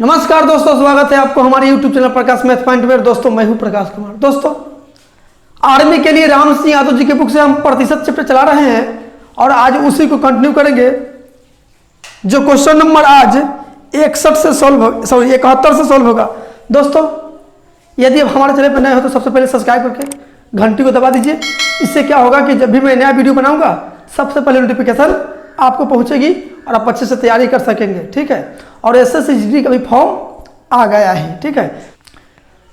नमस्कार दोस्तों, स्वागत है आपको हमारे YouTube चैनल प्रकाश मैथ पॉइंट में। दोस्तों मैं हूं प्रकाश कुमार। दोस्तों आर्मी के लिए राम सिंह यादव जी के बुक से हम प्रतिशत चैप्टर चला रहे हैं और आज उसी को कंटिन्यू करेंगे। जो क्वेश्चन नंबर आज 71 से सॉल्व 71 से सॉल्व होगा। दोस्तों यदि आप हमारे चैनल पर नए हो तो सबसे पहले सब्सक्राइब करके घंटी को दबा दीजिए। इससे क्या होगा कि जब भी मैं नया वीडियो बनाऊंगा सबसे पहले नोटिफिकेशन आपको पहुंचेगी और आप अच्छे से तैयारी कर सकेंगे। ठीक है, और SSCGD का भी फॉर्म आ गया है। ठीक है,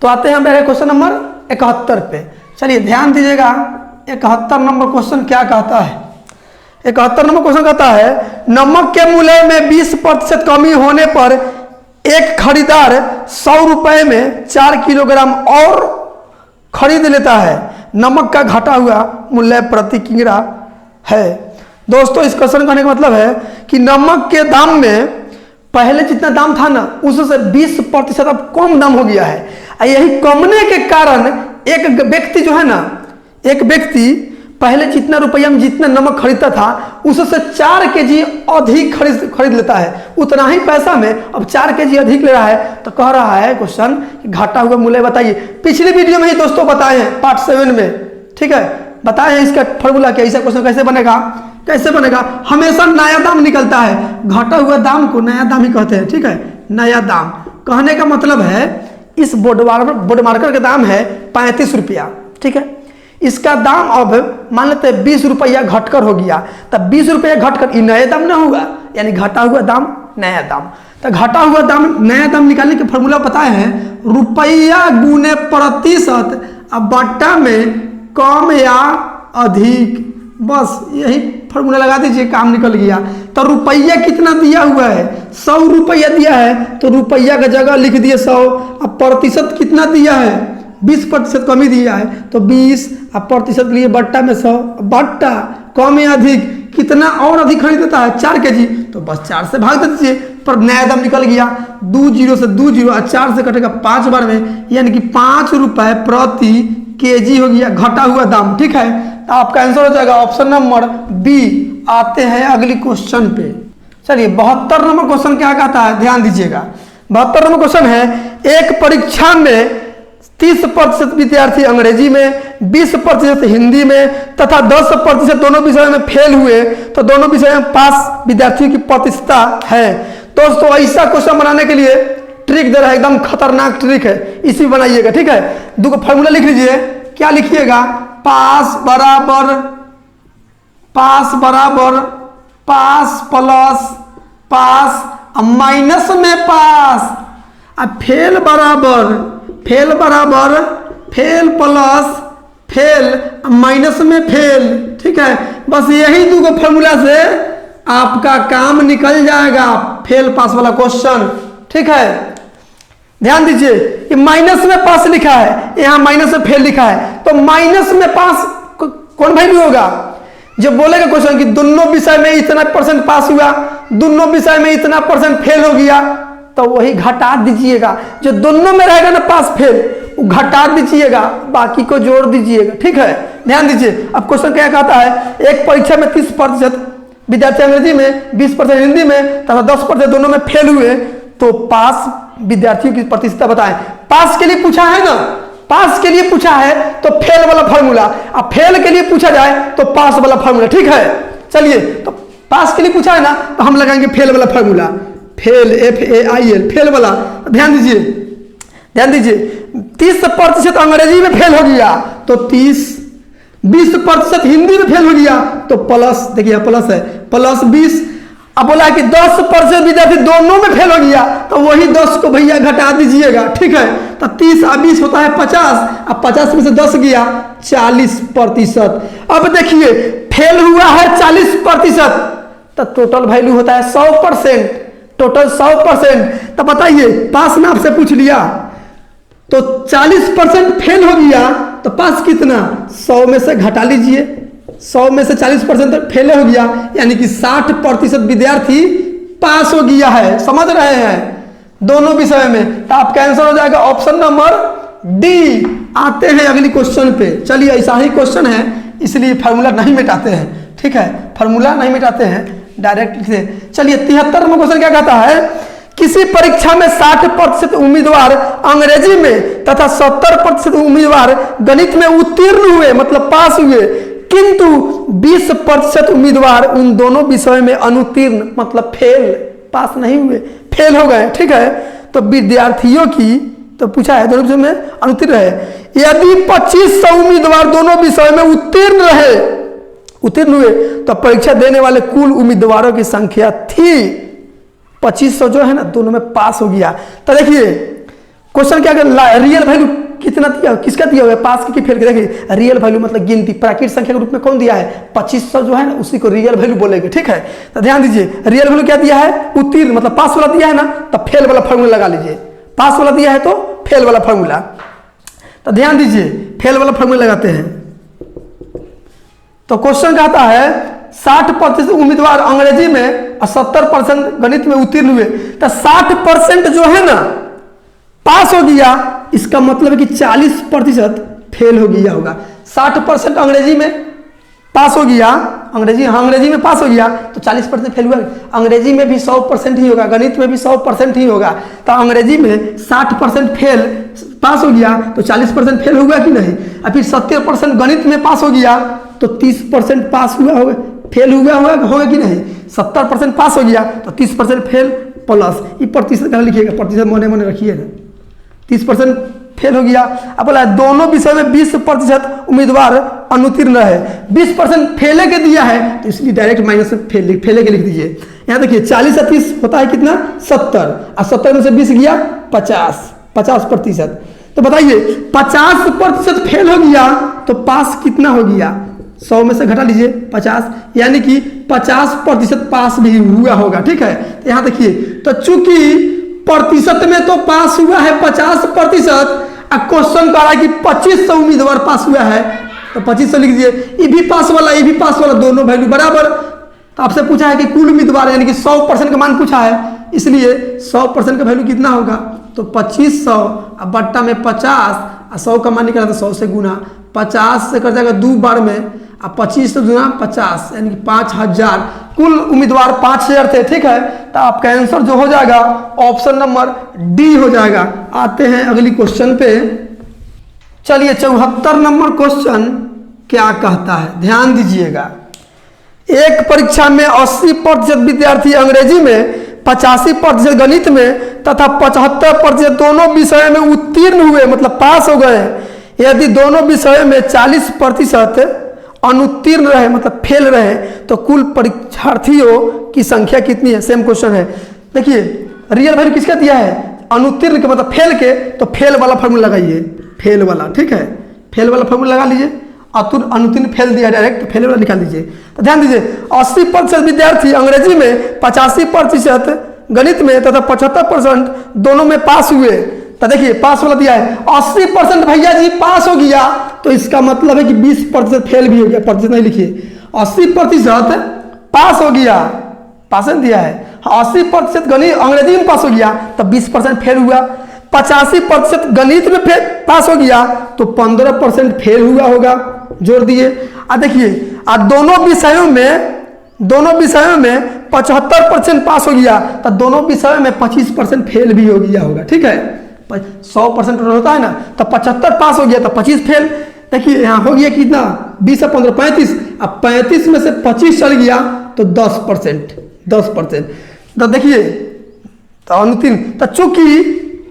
तो आते हैं मेरे क्वेश्चन नंबर 71 पे। चलिए ध्यान दीजिएगा, 71 नंबर क्वेश्चन क्या कहता है। 71 नंबर क्वेश्चन कहता है नमक के मूल्य में 20% कमी होने पर एक खरीदार 100 रुपए में 4 किलोग्राम और खरीद लेता है। नमक का घटा हुआ मूल्य प्रति किग्रा है। दोस्तों इस क्वेश्चन कहने का मतलब है कि नमक के दाम में पहले जितना दाम था ना उससे 20% अब कम दाम हो गया है। यही कमने के कारण एक व्यक्ति जो है ना, एक व्यक्ति पहले जितना रुपया में जितना नमक खरीदता था उससे 4 केजी अधिक खरीद लेता है। उतना ही पैसा में अब 4 केजी अधिक ले रहा है। तो कह रहा है क्वेश्चन कि घटा हुआ मूल्य बताइए। पिछले वीडियो में ही दोस्तों बताए हैं पार्ट 7 में। ठीक है, बताए हैं इसका फॉर्मूला क्या, ऐसा क्वेश्चन कैसे बनेगा। कैसे बनेगा, हमेशा नया दाम निकलता है। घटा हुआ दाम को नया दाम ही कहते हैं। ठीक है, नया दाम कहने का मतलब है इस बोर्ड मार्कर का दाम है 35 रुपया। ठीक है, इसका दाम अब मान लेते हैं 20 रुपया घटकर हो गया। तब 20 रुपया घटकर ये नया दाम ना होगा, यानी घटा हुआ दाम नया दाम। तो घटा हुआ दाम नया दाम निकालने के फॉर्मूला बताए हैं रुपया गुने प्रतिशत अब बट्टा में कम या अधिक। बस यही फॉर्मूला लगा दीजिए, काम निकल गया। तो रुपया कितना दिया हुआ है, 100 रुपया दिया है तो रुपया का जगह लिख दिए 100। अब प्रतिशत कितना दिया है, 20% कमी दिया है तो 20। अब प्रतिशत के लिए बट्टा में 100। बट्टा कम या अधिक कितना और अधिक खरीद देता है 4 केजी, तो बस 4 से भाग दीजिए पर नया दाम निकल गया। 2 जीरो से 2 जीरो और 4 से कटेगा 5 बार में, यानी कि 5 रुपए प्रति केजी हो गया घटा हुआ दाम। ठीक है, तो आपका आंसर हो जाएगा ऑप्शन नंबर बी। आते हैं अगली क्वेश्चन पे। चलिए 72 नंबर क्वेश्चन क्या कहता है, ध्यान दीजिएगा। 72 नंबर क्वेश्चन है एक परीक्षा में 30% विद्यार्थी अंग्रेजी में, 20% हिंदी में तथा 10% दोनों विषयों में फेल हुए तो दोनों विषय में पास विद्यार्थियों की प्रतिशतता है। दोस्तों ऐसा क्वेश्चन बनाने के लिए ट्रिक दे रहा है, एकदम खतरनाक ट्रिक है, इसी बनाइएगा। ठीक है, दो फॉर्मूला लिख लीजिए। क्या लिखिएगा, पास बराबर पास प्लस पास माइनस में पास, अब फेल बराबर फेल प्लस फेल माइनस में फेल। ठीक है, बस यही दो फॉर्मूला से आपका काम निकल जाएगा फेल पास वाला क्वेश्चन। ठीक है, ध्यान दीजिए कि माइनस में पास लिखा है, यहाँ माइनस में फेल लिखा है, तो माइनस में पास कौन वैल्यू होगा। जब बोलेगा क्वेश्चन कि दोनों विषय में इतना % पास हुआ, दोनों विषय में इतना % फेल हो गया, तो वही घटा दीजिएगा। जो दोनों में रहेगा ना पास फेल, वो घटा दीजिएगा, बाकी को जोड़ दीजिएगा। ठीक है, ध्यान दीजिए। अब क्वेश्चन क्या कहता है, एक परीक्षा में 30% विद्यार्थी अंग्रेजी में, 20% हिंदी में तथा 10% दोनों में फेल हुए तो पास विद्यार्थियों की प्रतिशतता बताएं। पास के लिए पूछा है ना, पास के लिए पूछा है तो फेल वाला फॉर्मूला, अब फेल के लिए पूछा जाए तो पास वाला फॉर्मूला। ठीक है, चलिए तो पास के लिए पूछा है ना तो हम लगाएंगे फेल वाला फॉर्मूला, फेल FAIL फेल वाला। ध्यान दीजिए 30% अंग्रेजी में फेल हो गया तो 30, 20% हिंदी में फेल हो गया तो प्लस, देखिए प्लस है, प्लस 20। अब बोला कि 10% विद्यार्थी दोनों में फेल हो गया तो वही 10 को भैया घटा दीजिएगा। ठीक है, तो 30 और 20 होता है 50। अब 50 में से 10 गया 40%। अब देखिए फेल हुआ है 40%, तो टोटल वैल्यू होता है 100%, टोटल 100%। तो बताइए पास में आपसे पूछ लिया तो 40% फेल हो गया तो पास कितना, 100 में से घटा लीजिए, 100 में से 40% तक फेल हो गया, यानी कि 60% विद्यार्थी पास हो गया है। समझ रहे हैं दोनों विषय में, तो आपका आंसर हो जाएगा ऑप्शन नंबर डी। आते हैं अगली क्वेश्चन पे। चलिए ऐसा ही क्वेश्चन है इसलिए फार्मूला नहीं मिटाते हैं। ठीक है, फार्मूला नहीं मिटाते हैं, डायरेक्ट लिखते हैं। चलिए 73 नंबर क्वेश्चन क्या कहता है किसी परीक्षा में 60% उम्मीदवार अंग्रेजी में तथा 70% उम्मीदवार गणित में उत्तीर्ण हुए मतलब पास हुए, किंतु 20% उम्मीदवार उन दोनों विषयों में अनुत्तीर्ण मतलब फेल, पास नहीं हुए, फेल हो गए। ठीक है, तो विद्यार्थियों की तो पूछा है दोनों विषयों में अनुत्तीर्ण रहे। यदि 2500 उम्मीदवार दोनों विषयों में उत्तीर्ण हुए तो परीक्षा देने वाले कुल उम्मीदवारों की संख्या थी 2500 जो है ना दोनों में पास हो गया। तो देखिए क्वेश्चन क्या रियल वैल्यू कितना दिया, किसका दिया हुआ है, पास की फेल के। देखिए रियल वैल्यू मतलब गिनती प्राकृतिक संख्या के रूप में कौन दिया है, 2500 जो है ना उसी को रियल वैल्यू बोलेंगे। ठीक है, तो ध्यान दीजिए रियल वैल्यू क्या दिया है, उत्तीर्ण मतलब पास वाला दिया है ना, तो फेल वाला फॉर्मूला लगा लीजिए। पास वाला दिया है तो फेल वाला फॉर्मूला, तो ध्यान दीजिए फेल वाला फॉर्मूला लगाते हैं। तो क्वेश्चन कहता है 60% उम्मीदवार अंग्रेजी में और 70% गणित में उत्तीर्ण हुए, तो 60% जो है ना पास हो गया, इसका मतलब है कि 40% फेल हो गया होगा। 60% अंग्रेजी में पास हो गया, अंग्रेजी में पास हो गया तो 40% फेल हुआ। अंग्रेजी में भी 100% ही होगा, गणित में भी 100% ही होगा, तो अंग्रेजी में 60% फेल पास हो गया तो 40% फेल हुआ कि नहीं। और फिर 70% गणित में पास हो गया तो 30% पास हुआ होगा, फेल हुआ होगा कि नहीं। 70% पास हो गया तो 30% फेल प्लस ये प्रतिशत कहाँ लिखिएगा, प्रतिशत मने मने रखिए ना। 30% फेल हो गया। अब बोला दोनों विषय में 20% उम्मीदवार अनुत्तीर्ण रहे, 20% फेले के दिया है तो इसलिए डायरेक्ट माइनस फेले के लिख दीजिए। यहाँ देखिए 40 से 30 होता है कितना 70, और 70 में से 20 गया 50%। तो बताइए 50% फेल हो गया तो पास कितना हो गया, 100 में से घटा लीजिए 50, यानी कि 50% पास भी हुआ होगा। ठीक है, तो यहाँ देखिए तो चूंकि प्रतिशत में तो पास हुआ है 50%, क्वेश्चन कह रहा है कि 2500 उम्मीदवार पास हुआ है तो 2500 लिख दीजिए। ये भी पास वाला ये भी पास वाला दोनों वैल्यू बराबर। तो आपसे पूछा है कि कुल उम्मीदवार यानी कि 100% का मान पूछा है, इसलिए 100% का वैल्यू कितना होगा, तो 2500 अब बट्टा में 50 और 100 का मान निकला तो 100 से गुना, 50 से कर जाएगा 2 बार में, अब 25 से गुना 50 यानी कि 5000। कुल उम्मीदवार 5000 थे। ठीक है, तो आपका आंसर जो हो जाएगा ऑप्शन नंबर डी हो जाएगा। आते हैं अगली क्वेश्चन पे। चलिए 74 नंबर क्वेश्चन क्या कहता है, ध्यान दीजिएगा। एक परीक्षा में 80% विद्यार्थी अंग्रेजी में, 85% गणित में तथा 75% दोनों विषयों में उत्तीर्ण हुए मतलब पास हो गए। यदि दोनों विषयों में 40% अनुत्तीर्ण रहे मतलब फेल रहे तो कुल परीक्षार्थियों की संख्या कितनी है। सेम क्वेश्चन है। देखिए रियल वैल्यू किसका दिया है, अनुत्तीर्ण के मतलब फेल के, तो फेल वाला फॉर्मूला लगाइए, फेल वाला। ठीक है, फेल वाला फॉर्मूला लगा लीजिए। अनुत्तीर्ण फेल दिया डायरेक्ट, तो फेल वाला निकाल दीजिए। तो ध्यान दीजिए 80% विद्यार्थी अंग्रेजी में, 85% गणित में तथा 75% दोनों में पास हुए। तो देखिए पास वाला दिया है 80% भैया जी पास हो गया, तो इसका मतलब है कि 20% फेल भी हो गया। प्रतिशत नहीं लिखिए, 80% पास हो गया, पास दिया है। 80% गणित अंग्रेजी में पास हो गया तो 20% फेल हुआ। 85% गणित में पास हो गया तो 15% फेल हुआ होगा, जोड़ दिए। देखिए दोनों विषयों में 75% पास हो गया तो दोनों विषयों में 25% फेल भी हो गया होगा। ठीक है, 100% होता है ना, तो 75 पास हो गया तो 25 फेल। देखिए यहाँ हो गया कितना 20 और 15 35, अब 35 में से 25 चल गया तो 10%। तो देखिए तो अनुत्तीर्ण, तो चूंकि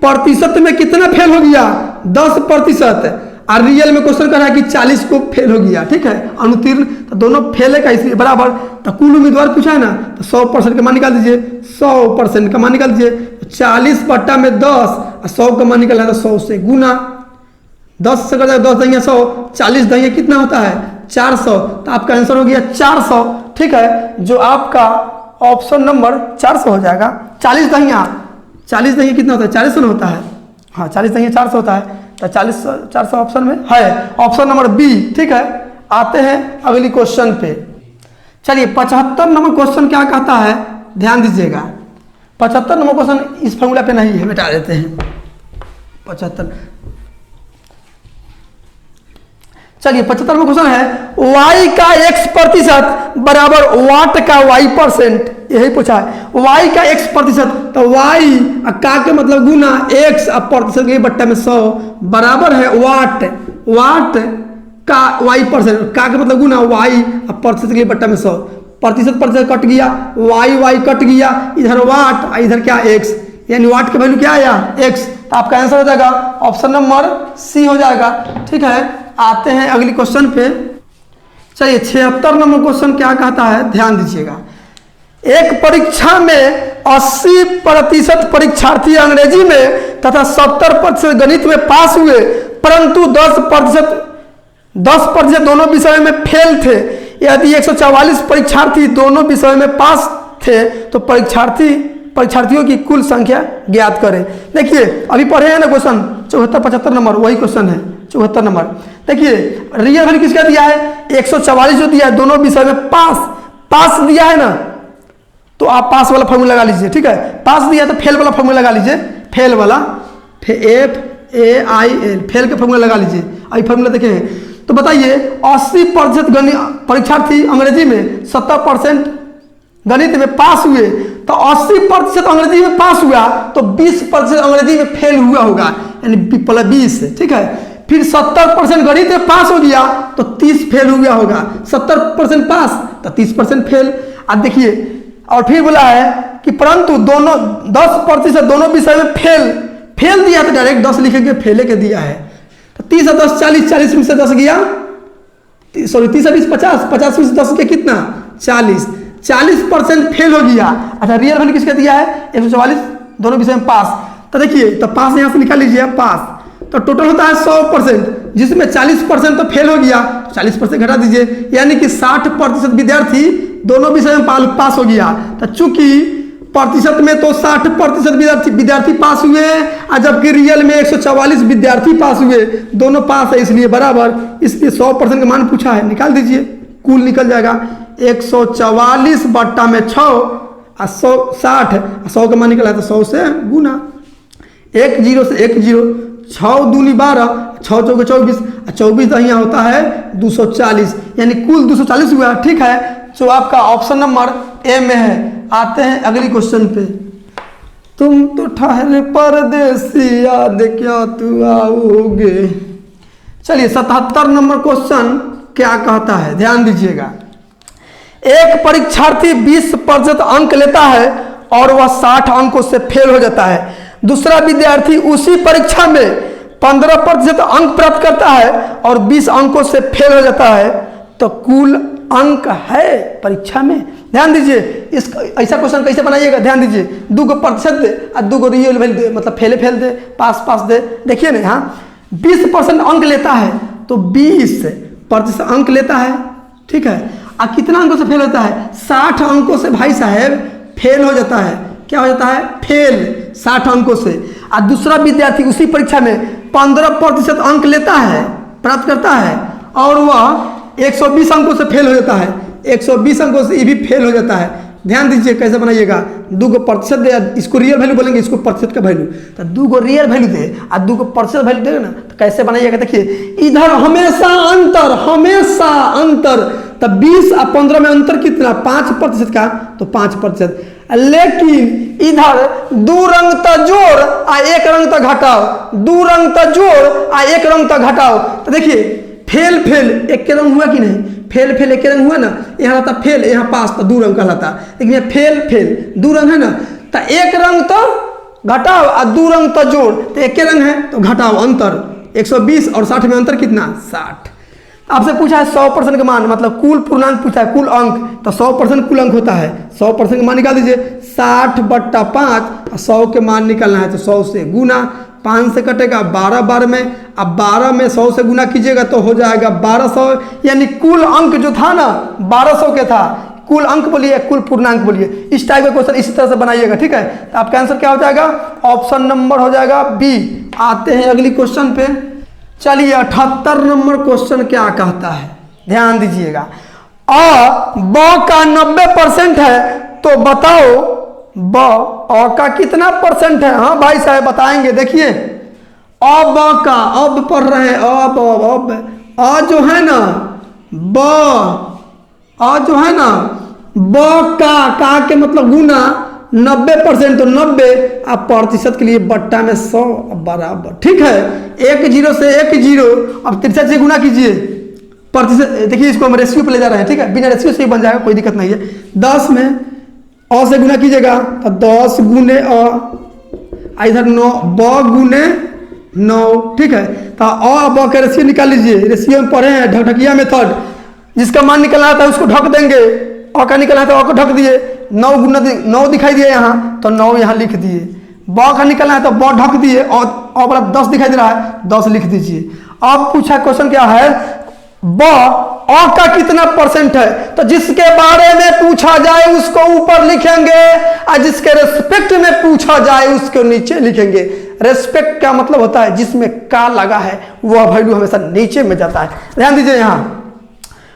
प्रतिशत में कितना फेल हो गया 10%, और रियल में क्वेश्चन कर रहा है कि 40 को फेल हो गया। ठीक है, अनुत्तीर्ण तो दोनों फेल है का इसलिए बराबर। तो कुल उम्मीदवार पूछा है ना, तो 100% का मान निकाल दीजिए, 100% का मान निकाल दीजिए। 40 बट्टा में 10 और 100 का मान निकाला तो 100 से गुना, 10 से कर जाएगा 10 दहिया 100, 40 दहिया कितना होता है 400, तो आपका आंसर हो गया 400। ठीक है, जो आपका ऑप्शन नंबर 400 हो जाएगा। 40 दहिया कितना होता है 400 होता है, हाँ 40 दहिया 400 होता है, तो 400 ऑप्शन में है, ऑप्शन नंबर बी। ठीक है, आते हैं अगली क्वेश्चन पे। चलिए 75 नंबर क्वेश्चन क्या कहता है, ध्यान दीजिएगा। 75 नंबर क्वेश्चन इस फॉर्मूला पे नहीं है, मिटा देते हैं 75। चलिए 75वां क्वेश्चन है y का x% बराबर वाट का y%, यही पूछा है। y का x%, तो y का के मतलब गुना x अब प्रतिशत के बट्टा में 100 बराबर है वाट का y%, का के मतलब गुना y अब प्रतिशत के बट्टा में 100, प्रतिशत कट गया, y कट गया, इधर वाट इधर क्या x, यानी वाट का वैल्यू क्या आया x, तो आपका आंसर हो जाएगा ऑप्शन नंबर सी हो जाएगा। ठीक है, आते हैं अगली क्वेश्चन पे। चलिए 76 नंबर क्वेश्चन क्या कहता है, ध्यान दीजिएगा। एक परीक्षा में 80% परीक्षार्थी अंग्रेजी में तथा 70% गणित में पास हुए, परंतु 10% दोनों विषयों में फेल थे। यदि 144 परीक्षार्थी दोनों विषयों में पास थे तो परीक्षार्थियों की कुल संख्या ज्ञात करें। देखिए अभी पढ़े हैं ना क्वेश्चन 74-75 नंबर, वही क्वेश्चन है 74 नंबर। देखिए रियल वैल्यू किसका दिया है, 144 जो दिया है दोनों विषय में पास दिया है ना, तो आप पास वाला फॉर्मूला लगा लीजिए। ठीक है, पास दिया है तो फेल वाला फॉर्मूला लगा लीजिए, फेल वाला FAIL फेल का फॉर्मूला लगा लीजिए। अभी फॉर्मूला देखें तो बताइए 80% परीक्षार्थी अंग्रेजी में, 70% गणित में पास हुए, तो 80% अंग्रेजी में पास हुआ तो 20% अंग्रेजी में फेल हुआ होगा, यानी +20। ठीक है, फिर 70% गणित में पास हो गया तो 30 फेल हुआ होगा, 70% पास तो 30% फेल। अब देखिए और फिर बोला है कि परंतु दोनों 10% दोनों विषय में फेल दिया, तो डायरेक्ट 10 लिखेंगे, फेले के दिया है। तो 30 और 10 40, 40 में से 10 गया, सॉरी 30 और 20 50, 50 में से 10 के कितना 40% फेल हो गया। अच्छा रियल वैल्यू किसका दिया है, 144 दोनों विषय में पास, तो देखिए तो पास यहाँ से निकाल लीजिए पास, तो टोटल होता है 100%, जिसमें 40% तो फेल हो गया, तो 40% घटा दीजिए, यानी कि 60% विद्यार्थी दोनों विषय में पास हो गया। तो चूंकि प्रतिशत में तो 60% विद्यार्थी पास हुए, और जबकि रियल में 144 विद्यार्थी पास हुए, दोनों पास है इसलिए बराबर, इसलिए 100% का मान पूछा है, निकाल दीजिए, कुल निकल जाएगा 144 बट्टा में 6 और 160, 100 का मान निकला तो 100 से गुना, 1 0 से 1 0, 6 दूनी 12, 6 चौके 24, 24 तो यहाँ होता है 240, यानी कुल 240 हुआ। ठीक है, जो आपका ऑप्शन नंबर ए में है। आते हैं अगली क्वेश्चन पे। तुम तो ठहरे परदेसी याद क्या तू आओगे। चलिए 77 नंबर क्वेश्चन क्या कहता है, ध्यान दीजिएगा। एक परीक्षार्थी 20% अंक लेता है और वह 60 अंकों से फेल हो जाता है, दूसरा विद्यार्थी उसी परीक्षा में 15% अंक प्राप्त करता है और 20 अंकों से फेल हो जाता है, तो कुल अंक है परीक्षा में। ध्यान दीजिए, इस ऐसा क्वेश्चन कैसे बनाइएगा, ध्यान दीजिए, 2 प्रतिशत दे और 2 रियल वैल्यू दे, मतलब फेल दे, पास दे। देखिए ना यहाँ 20% अंक लेता है तो 20% अंक लेता है। ठीक है, और कितना अंकों से फेल होता है, 60 अंकों से भाई साहब फेल हो जाता है। क्या हो जाता है, फेल 60 अंकों से। और दूसरा विद्यार्थी उसी परीक्षा में 15% अंक लेता है, प्राप्त करता है, और वह 120 अंकों से फेल हो जाता है, 120 अंकों से ये भी फेल हो जाता है। ध्यान दीजिए कैसे बनाइएगा, 2 प्रतिशत दे, इसको रियल वैल्यू बोलेंगे, इसको प्रतिशत का वैल्यू, तो 2 रियल वैल्यू दे और 2 प्रतिशत वैल्यू देगा ना, तो कैसे बनाइएगा। देखिए इधर हमेशा अंतर, तो 20 और 15 में अंतर कितना, 5% का, तो 5%। लेकिन इधर 2 रंग तक जोड़ और 1 रंग तक घटाओ, 2 रंग तक जोड़ और 1 रंग तक घटाओ, तो देखिए फेल एक के रंग हुआ कि नहीं, फेल एक के रंग हुआ ना, यहाँ रहता फेल, यहाँ पास, तो 2 रंग कहलाता। लेकिन ये फेल 2 रंग है ना, तो 1 रंग तो घटाओ और 2 रंग तो जोड़, तो 1 के रंग है तो घटाओ, अंतर 120 और 60 में अंतर कितना 60। आपसे पूछा है 100% का मान, मतलब कुल पूर्णांक पूछा है, कुल अंक, तो 100% कुल अंक होता है, 100% का मान निकाल दीजिए, 60 बट्टा 5, 100 के मान निकालना है तो 100 से गुना, 5 से कटेगा 12 बार में, अब 12 में 100 से गुना कीजिएगा तो हो जाएगा 1200, यानी कुल अंक जो था ना 1200 के था। कुल अंक बोलिए, कुल पूर्णांक बोलिए, इस टाइप का क्वेश्चन इसी तरह से बनाइएगा। ठीक है, तो आपका आंसर क्या हो जाएगा, ऑप्शन नंबर हो जाएगा बी। आते हैं अगली क्वेश्चन पे। चलिए 78 नंबर क्वेश्चन क्या कहता है, ध्यान दीजिएगा। ब का 90% है तो बताओ अ का कितना परसेंट है। हाँ भाई साहब बताएंगे। देखिए अब का, अब पढ़ रहे हैं, अब आ जो है ना ब, आ जो है ना ब का के मतलब गुना 90%, तो 90 आप प्रतिशत के लिए बट्टा में 100 बराबर। ठीक है, 1 0 से 1 0, अब 63 से गुना कीजिए प्रतिशत। देखिए इसको हम रेशियो पे ले जा रहे हैं, ठीक है, बिना रेशियो से ही बन जाएगा, कोई दिक्कत नहीं है। 10 में अ से गुना कीजिएगा तो 10 गुने अ, इधर 9 ब गुने 9। ठीक है, तो अ ब का रेशियो निकाल लीजिए, रेशियो में पढ़े हैं ढकढकिया मेथड, जिसका मान निकलना था उसको ढक देंगे, अ का निकलना था अ को ढक दिए, 9 गुना 9 दिखाई दिए यहाँ तो 9 यहाँ लिख दिए, ब का निकलना है तो ब ढक दिए और अ वाला 10 दिखाई दे रहा है 10 लिख दीजिए। अब पूछा क्वेश्चन क्या है, ब अ का कितना परसेंट है, तो जिसके बारे में पूछा जाए उसको ऊपर लिखेंगे और जिसके रेस्पेक्ट में पूछा जाए उसको नीचे लिखेंगे। रेस्पेक्ट का मतलब होता है जिसमें का लगा है वह वैल्यू हमेशा नीचे में जाता है। ध्यान दीजिए यहाँ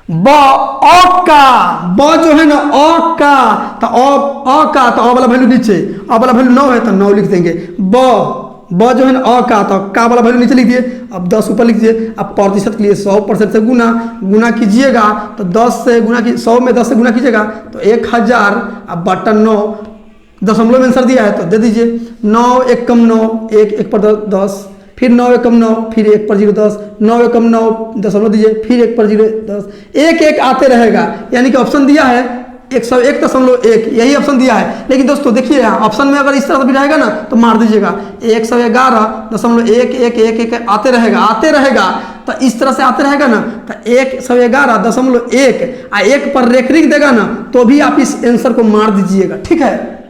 ब अ का, ब जो है ना अ का, तो अ का तो अ वाला वैल्यू नीचे, अ वाला वैल्यू 9 है तो 9 लिख देंगे। ब जो है ना अ का, तो का वाला वैल्यू नीचे लिख दिए, अब 10 ऊपर लिख दिए। अब प्रतिशत के लिए 100% से गुना कीजिएगा तो 10 से गुना की 100 में 10 से गुना कीजिएगा तो 1000, अब बट्टा 9 दशमलव में आंसर दिया है तो दे दीजिए। 9 1 कम 9, 1 1 पर 10, फिर 9 1 कम 9, फिर 1 पर 0 10, 9 1 कम 9 दशमलव दीजिए, फिर 1 पर 0 10, 1 1 आते रहेगा, यानी कि ऑप्शन दिया है 101.1, यही ऑप्शन दिया है। लेकिन दोस्तों देखिए यहाँ ऑप्शन में अगर इस तरह से भी रहेगा ना तो मार दीजिएगा 111.111 आते रहेगा, तो इस तरह से आते रहेगा ना तो 111.1 1 पर रेकरिंग देगा ना तो भी आप इस आंसर को मार दीजिएगा। ठीक है,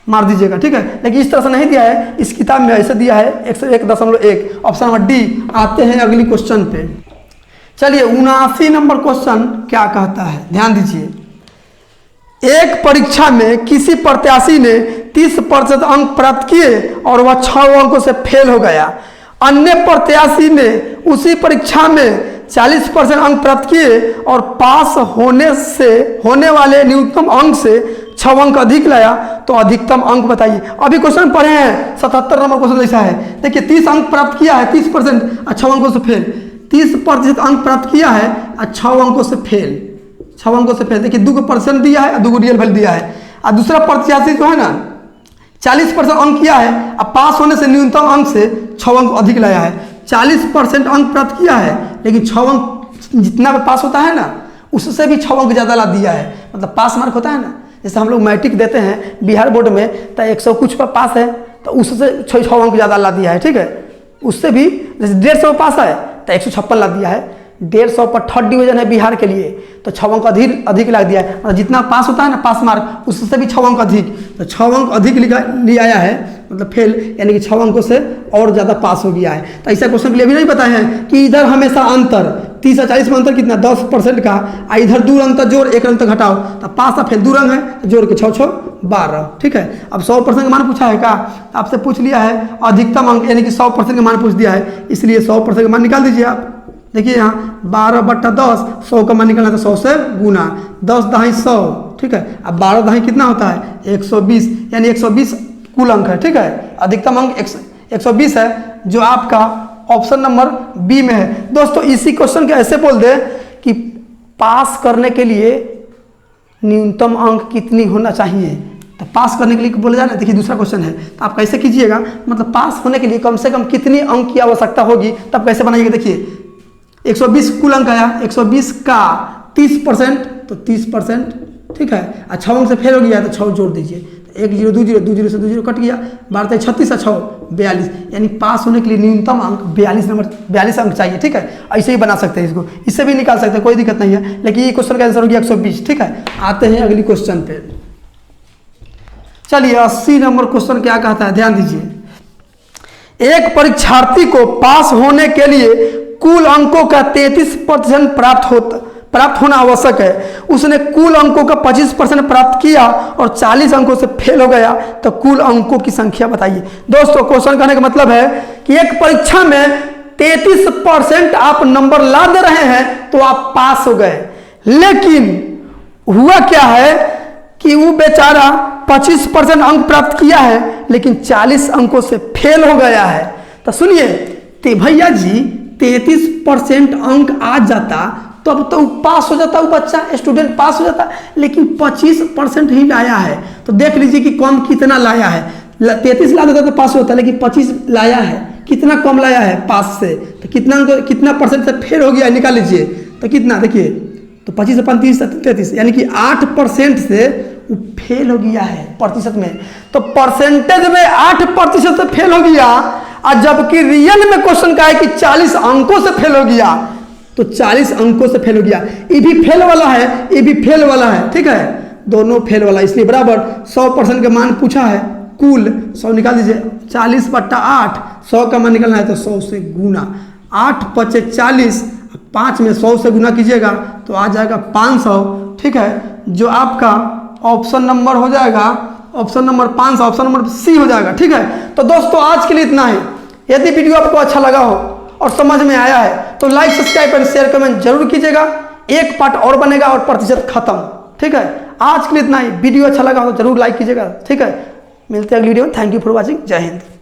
मार दीजिएगा। ठीक है, लेकिन इस तरह से नहीं दिया है, इस किताब में ऐसे दिया है 101.1। Option number D. आते हैं अगली क्वेश्चन पे। चलिए 79 नंबर क्वेश्चन क्या कहता है, ध्यान दीजिए। एक परीक्षा में किसी प्रत्याशी ने 30% अंक प्राप्त किए और वह 6 अंकों से फेल हो गया। अन्य प्रत्याशी ने उसी परीक्षा में 40% अंक प्राप्त किए और पास होने वाले न्यूनतम अंक से 6 अंक अधिक लाया, तो अधिकतम अंक बताइए। अभी क्वेश्चन पढ़े हैं 77 नंबर क्वेश्चन ऐसा है। देखिए 30 अंक प्राप्त किया है, 30% और 6 अंकों से फेल, 30% अंक प्राप्त किया है और 6 अंकों से फेल, 6 अंकों से फेल। देखिए 2% दिया है और 2 रियल वैल्यू दिया है। और दूसरा प्रत्याशी जो है ना 40% अंक किया है, अब पास होने से न्यूनतम अंक से 6 अंक अधिक लाया है। 40% अंक प्राप्त किया है लेकिन 6 अंक जितना भी पास होता है ना उससे भी 6 अंक ज़्यादा ला दिया है, मतलब पास मार्क होता है ना, जैसे हम लोग मैट्रिक देते हैं बिहार बोर्ड में तो 100 कुछ पर पास है तो उससे 6 अंक ज़्यादा ला दिया है। ठीक है, उससे भी जैसे 150 पास है तो 156 ला दिया है, 150 पर 3rd डिवीजन है बिहार के लिए तो 6 अंक अधिक ला दिया है, मतलब जितना पास होता है ना पास मार्क उससे भी 6 अंक अधिक, तो 6 अंक अधिक ले आया है मतलब फेल, यानी कि 6 अंकों से और ज़्यादा पास हो गया है। तो ऐसा क्वेश्चन के लिए भी नहीं बताए हैं कि इधर हमेशा अंतर 30 और 40 में अंतर कितना 10% का, इधर 2 अंक तक जोड़ 1 अंक तक घटाओ, तो पास और फेल 2 रंग है तो जोड़ के 6 6 12। ठीक है, अब 100% का मान पूछा है का, तो आपसे पूछ लिया है अधिकतम अंक, यानी कि 100% का मान पूछ दिया है, इसलिए 100% का मान निकाल दीजिए आप। देखिए यहाँ 12/10, 100 का मान निकालना तो 100 से गुना, 10 दहाई 100। ठीक है, अब 12 दहाई कितना होता है 120, यानी 120 कुल अंक है। ठीक है, अधिकतम अंक 120 है जो आपका ऑप्शन नंबर बी में है। दोस्तों इसी क्वेश्चन के ऐसे बोल दे कि पास करने के लिए न्यूनतम अंक कितनी होना चाहिए, तो पास करने के लिए बोला जाए ना। देखिए दूसरा क्वेश्चन है तो आप कैसे कीजिएगा, मतलब पास होने के लिए कम से कम कितनी अंक की आवश्यकता होगी तब कैसे बनाइएगा। देखिए 120 कुल अंक आया, 120 का 30% तो 30%। ठीक है, और 6 अंक से फेल हो गया तो 6 जोड़ दीजिए, 1 0 2 0 2 0 से 2 0 कट गया, 12 36 और 6 42, यानी पास होने के लिए न्यूनतम अंक 42 अंक चाहिए। ठीक है, ऐसे ही बना सकते हैं इसको, इससे भी निकाल सकते हैं, कोई दिक्कत नहीं है, लेकिन ये क्वेश्चन का आंसर हो गया 120। ठीक है, आते हैं अगली क्वेश्चन पे। चलिए 80 नंबर क्वेश्चन क्या कहता है, ध्यान दीजिए। एक परीक्षार्थी को पास होने के लिए कुल अंकों का 33% प्राप्त होना आवश्यक है। उसने कुल अंकों का 25% प्राप्त किया और 40 अंकों से फेल हो गया, तो कुल अंकों की संख्या बताइए। दोस्तों क्वेश्चन कहने का मतलब है कि एक परीक्षा में 33% आप नंबर ला दे रहे हैं तो आप पास हो गए, लेकिन हुआ क्या है कि वो बेचारा 25% अंक प्राप्त किया है लेकिन 40 अंकों से फेल हो गया है। तो सुनिए ते भैया जी 33% अंक आ जाता तब तो पास हो जाता, वो बच्चा स्टूडेंट पास हो जाता, लेकिन 25% ही लाया है। तो देख लीजिए कि कम कितना लाया है। 33 ला देता तो पास होता, लेकिन 25 लाया है, कितना कम लाया है पास से, तो कितना परसेंट से फेल हो गया निकाल लीजिए। तो कितना देखिए, तो 25 से 35 33, यानी कि 8% से वो फेल हो गया है प्रतिशत में। तो परसेंटेज में 8% से फेल हो गया, और जबकि रियल में क्वेश्चन का है कि 40 अंकों से फेल हो गया, तो 40 अंकों से फेल हो गया। ये भी फेल वाला है, ये भी फेल वाला है, ठीक है, दोनों फेल वाला, इसलिए बराबर 100% का मान पूछा है। कुल 100 निकाल दीजिए, 40/8, 100 का मान निकालना है तो 100 से गुना, 8 × 5 = 40, 5 में 100 से गुना कीजिएगा तो आ जाएगा 500, ठीक है, जो आपका ऑप्शन नंबर हो जाएगा, option number 500, option number C हो जाएगा, ठीक है। तो दोस्तों आज के लिए इतना ही। यदि वीडियो आपको अच्छा लगा हो और समझ में आया है तो लाइक, सब्सक्राइब और शेयर कमेंट जरूर कीजिएगा। एक पार्ट और बनेगा और प्रतिशत खत्म, ठीक है। आज के लिए इतना ही। वीडियो अच्छा लगा हो तो जरूर लाइक कीजिएगा, ठीक है। मिलते हैं अगली वीडियो में। Thank you for watching. जय हिंद।